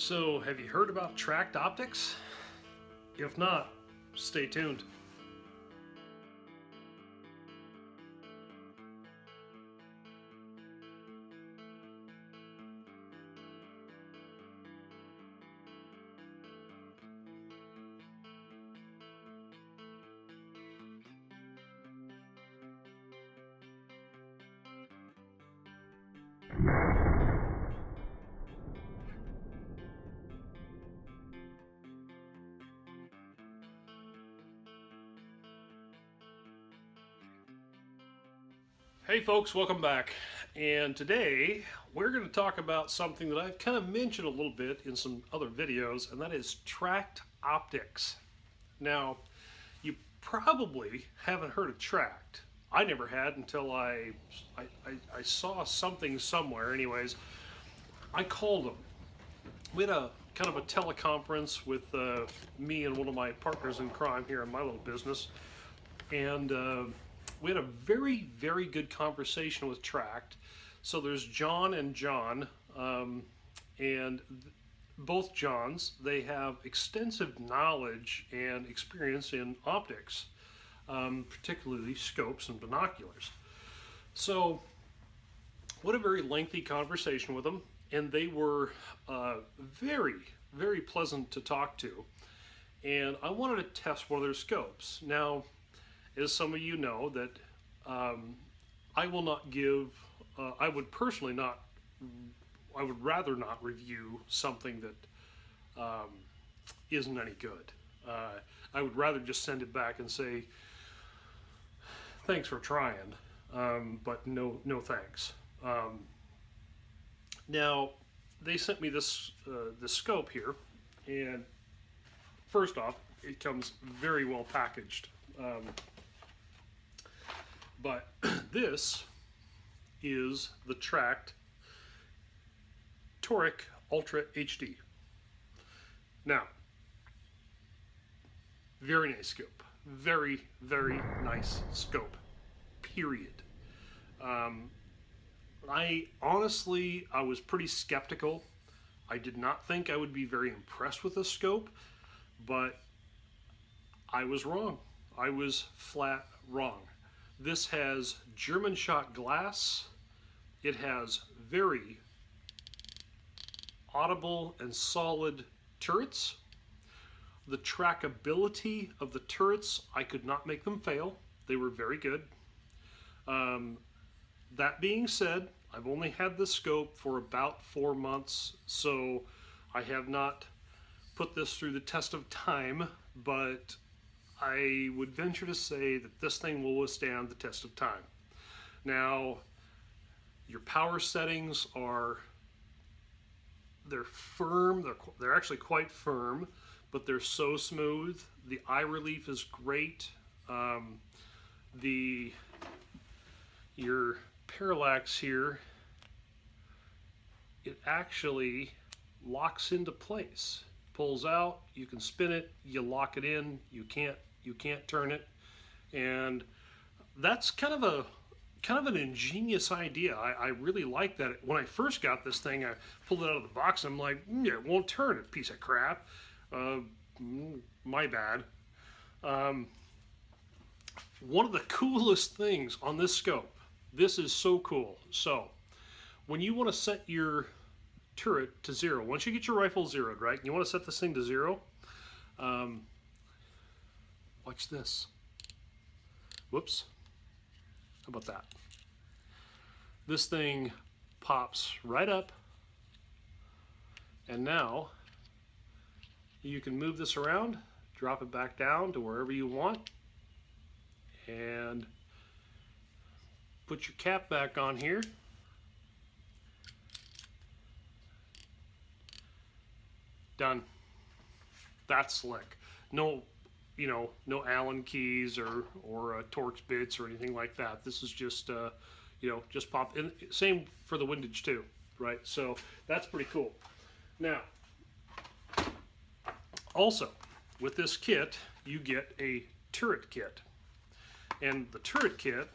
So, have you heard about Tract Optics? If not, stay tuned. Hey folks, welcome back. And today we're going to talk about something that I've kind of mentioned a little bit in some other videos, and that is Tract Optics. Now, you probably haven't heard of Tract. I never had until I saw something somewhere. Anyways, I called them. We had a kind of a teleconference with me and one of my partners in crime here in my little business, and we had a very, very good conversation with Tract. So there's John and John, and both Johns, they have extensive knowledge and experience in optics, particularly scopes and binoculars. So what a very lengthy conversation with them, and they were very, very pleasant to talk to. And I wanted to test one of their scopes. Now, as some of you know, that I will not give, I would personally not, I would rather not review something that isn't any good. I would rather just send it back and say, thanks for trying, but no thanks. Now, they sent me this scope here, and first off, it comes very well packaged. But this is the Tract Toric UltraHD. Now, very nice scope. Very, very nice scope. Period. I was pretty skeptical. I did not think I would be very impressed with this scope, but I was wrong. I was flat wrong. This has German shot glass. It has very audible and solid turrets. The trackability of the turrets, I could not make them fail. They were very good. That being said, I've only had this scope for about 4 months, so I have not put this through the test of time, but I would venture to say that this thing will withstand the test of time. Now, your power settings they're firm, they're actually quite firm, but they're so smooth. The eye relief is great. Your parallax here, it actually locks into place. Pulls out, you can spin it, you lock it in, you can't turn it, and that's kind of an ingenious idea. I really like that. When I first got this thing, I pulled it out of the box and I'm like, it won't turn, a piece of crap. My bad. One of the coolest things on this scope, this is so cool. So when you want to set your turret to 0, once you get your rifle zeroed, right, you want to set this thing to 0, watch this. Whoops. How about that? This thing pops right up, and now you can move this around, drop it back down to wherever you want, and put your cap back on here. Done. That's slick. No Allen keys or Torx bits or anything like that. This is just just pop. And same for the windage too, right? So that's pretty cool. Now, also with this kit, you get a turret kit, and the turret kit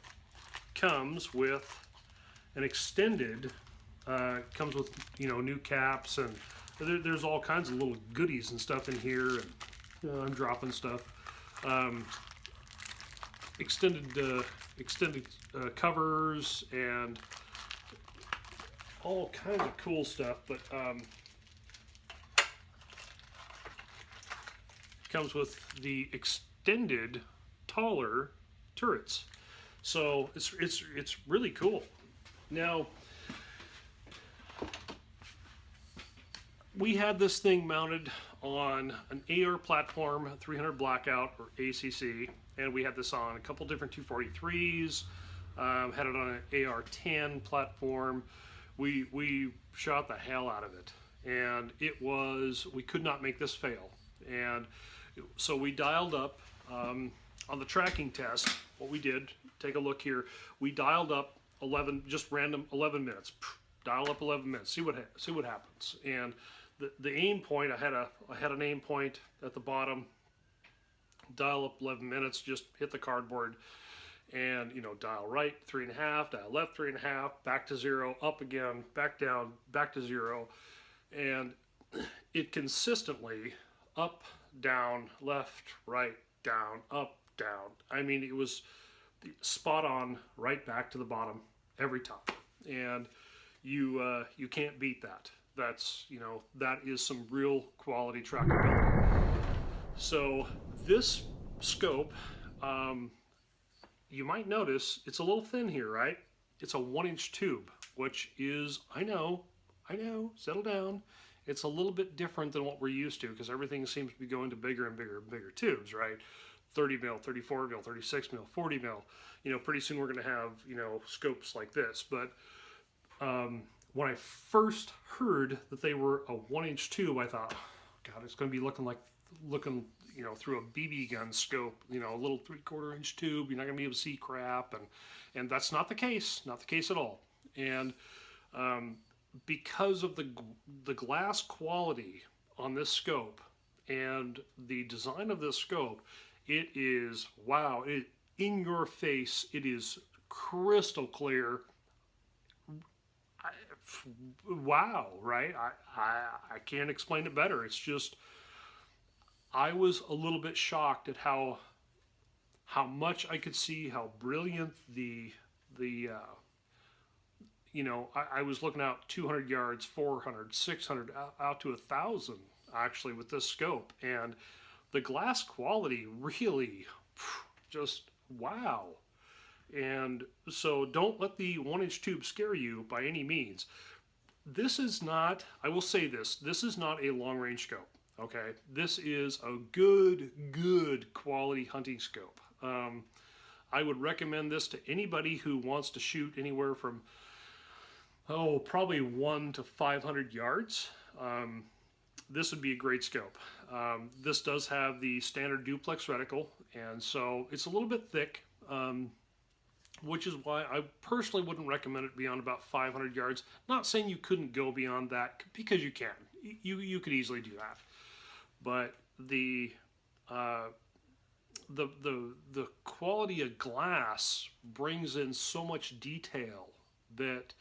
comes with an extended. Comes with new caps and there's all kinds of little goodies and stuff in here, and I'm dropping stuff. Extended covers and all kinds of cool stuff, but comes with the extended, taller turrets. So it's really cool. Now, we had this thing mounted on an AR platform, 300 blackout or ACC, and we had this on a couple different 243s. Had it on an AR-10 platform. We shot the hell out of it, and we could not make this fail. And so we dialed up on the tracking test. What we did, take a look here. We dialed up 11, just random 11 minutes. Dial up 11 minutes. See what happens. And the aim point, I had an aim point at the bottom. Dial up 11 minutes. Just hit the cardboard, and dial right 3.5, dial left 3.5, back to 0, up again, back down, back to 0, and it consistently up, down, left, right, down, up, down. I mean, it was spot on, right back to the bottom every time, and you can't beat that. That's that is some real quality trackability. So this scope, you might notice it's a little thin here, right? It's a 1-inch tube, which is, I know, settle down. It's a little bit different than what we're used to, because everything seems to be going to bigger and bigger and bigger tubes, right? 30 mil, 34 mil, 36 mil, 40 mil. Pretty soon we're going to have, scopes like this. But when I first heard that they were a 1-inch tube, I thought, oh, God, it's going to be looking through a BB gun scope, a little 3/4 inch tube. You're not going to be able to see crap, and that's not the case at all. And because of the glass quality on this scope and the design of this scope, it is, wow, in your face. It is crystal clear. Wow, right? I can't explain it better. It's just, I was a little bit shocked at how much I could see, how brilliant I was looking out 200 yards, 400, 600, out to 1,000 actually with this scope, and the glass quality really just wow. And so don't let the 1-inch tube scare you by any means. This is not, I will say this is not a long-range scope. Okay, this is a good quality hunting scope. I would recommend this to anybody who wants to shoot anywhere from, probably 1 to 500 yards. This would be a great scope. This does have the standard duplex reticle, and so it's a little bit thick, which is why I personally wouldn't recommend it beyond about 500 yards. Not saying you couldn't go beyond that, because you can. You could easily do that. But the quality of glass brings in so much detail that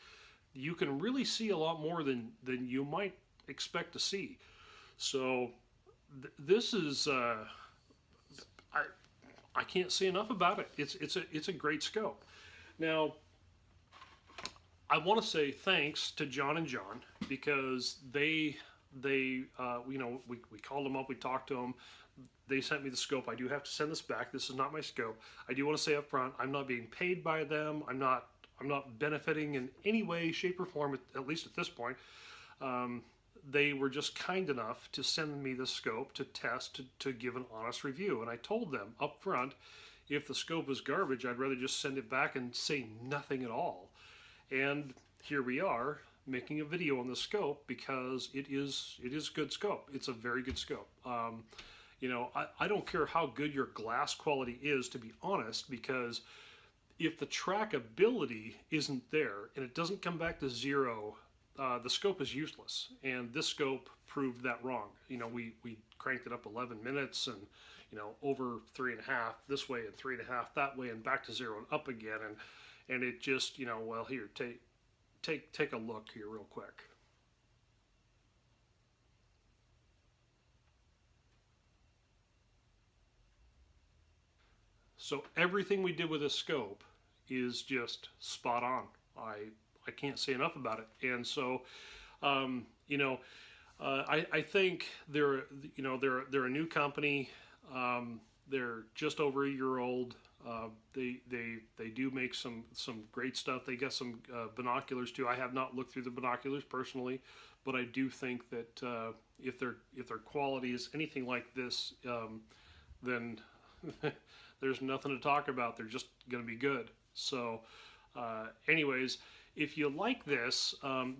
you can really see a lot more than you might expect to see. So this is I can't say enough about it. It's a great scope. Now, I want to say thanks to John and John, because we called them up, we talked to them. They sent me the scope. I do have to send this back. This is not my scope. I do want to say up front, I'm not being paid by them. I'm not benefiting in any way, shape, or form, at least at this point. They were just kind enough to send me the scope to test, to give an honest review. And I told them up front, if the scope is garbage, I'd rather just send it back and say nothing at all. And here we are, making a video on the scope, because it is a good scope. It's a very good scope. I don't care how good your glass quality is, to be honest, because if the trackability isn't there and it doesn't come back to 0, the scope is useless. And this scope proved that wrong. We cranked it up 11 minutes and over 3.5 this way and 3.5 that way and back to 0 and up again, and it just well, here, take a look here real quick. So everything we did with this scope is just spot on. I can't say enough about it. And so, you know, I think they're a new company. They're just over a year old. They do make some great stuff. They got some binoculars too. I have not looked through the binoculars personally, but I do think that if their quality is anything like this, then there's nothing to talk about. They're just going to be good. So, anyways, if you like this,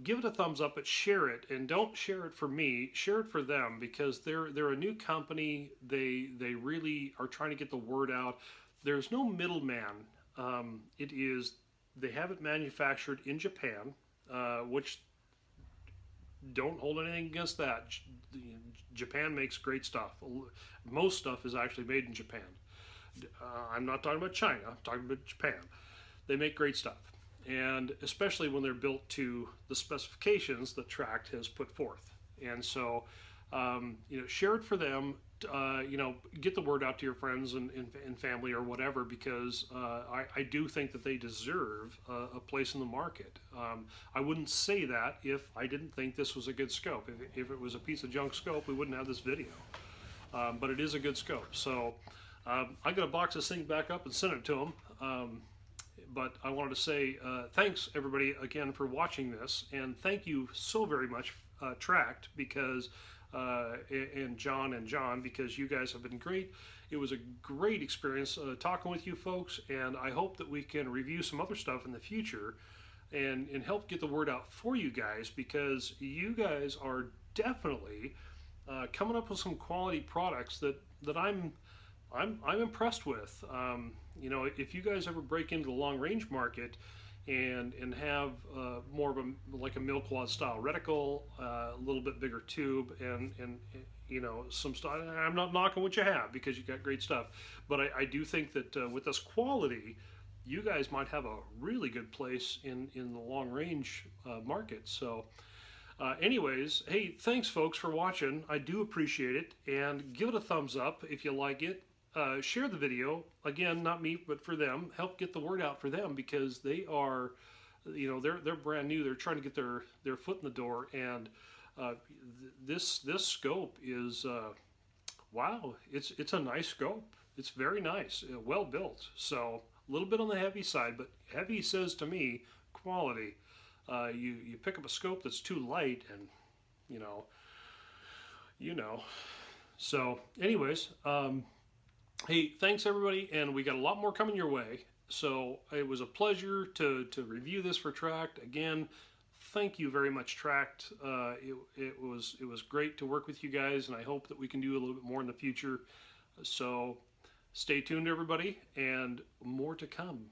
give it a thumbs up, but share it, and don't share it for me. Share it for them, because they're a new company. They really are trying to get the word out. There's no middleman. They have it manufactured in Japan, which don't hold anything against that. Japan makes great stuff. Most stuff is actually made in Japan. I'm not talking about China. I'm talking about Japan. They make great stuff, and especially when they're built to the specifications that Tract has put forth. And so, share it for them. Get the word out to your friends and family or whatever, because I do think that they deserve a place in the market. I wouldn't say that if I didn't think this was a good scope. If it was a piece of junk scope, we wouldn't have this video. But it is a good scope. So I got to box this thing back up and send it to them. But I wanted to say thanks everybody again for watching this, and thank you so very much, Tract, because and John, because you guys have been great. It was a great experience talking with you folks, and I hope that we can review some other stuff in the future and help get the word out for you guys, because you guys are definitely coming up with some quality products that I'm impressed with. If you guys ever break into the long range market and have more of a milk wad style reticle, a little bit bigger tube, and some stuff. I'm not knocking what you have, because you got great stuff, but I do think that with this quality, you guys might have a really good place in the long range market. So anyways, hey, thanks folks for watching. I do appreciate it, and give it a thumbs up if you like it. Share the video, again, not me, but for them. Help get the word out for them, because they are, they're brand new. They're trying to get their foot in the door, and this scope is, wow, it's a nice scope. It's very nice, well built. So a little bit on the heavy side, but heavy says to me quality. You pick up a scope that's too light, and So anyways, hey, thanks everybody, and we got a lot more coming your way. So it was a pleasure to review this for Tract. Again, thank you very much, Tract. It was great to work with you guys, and I hope that we can do a little bit more in the future. So stay tuned, everybody, and more to come.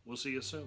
We'll see you soon.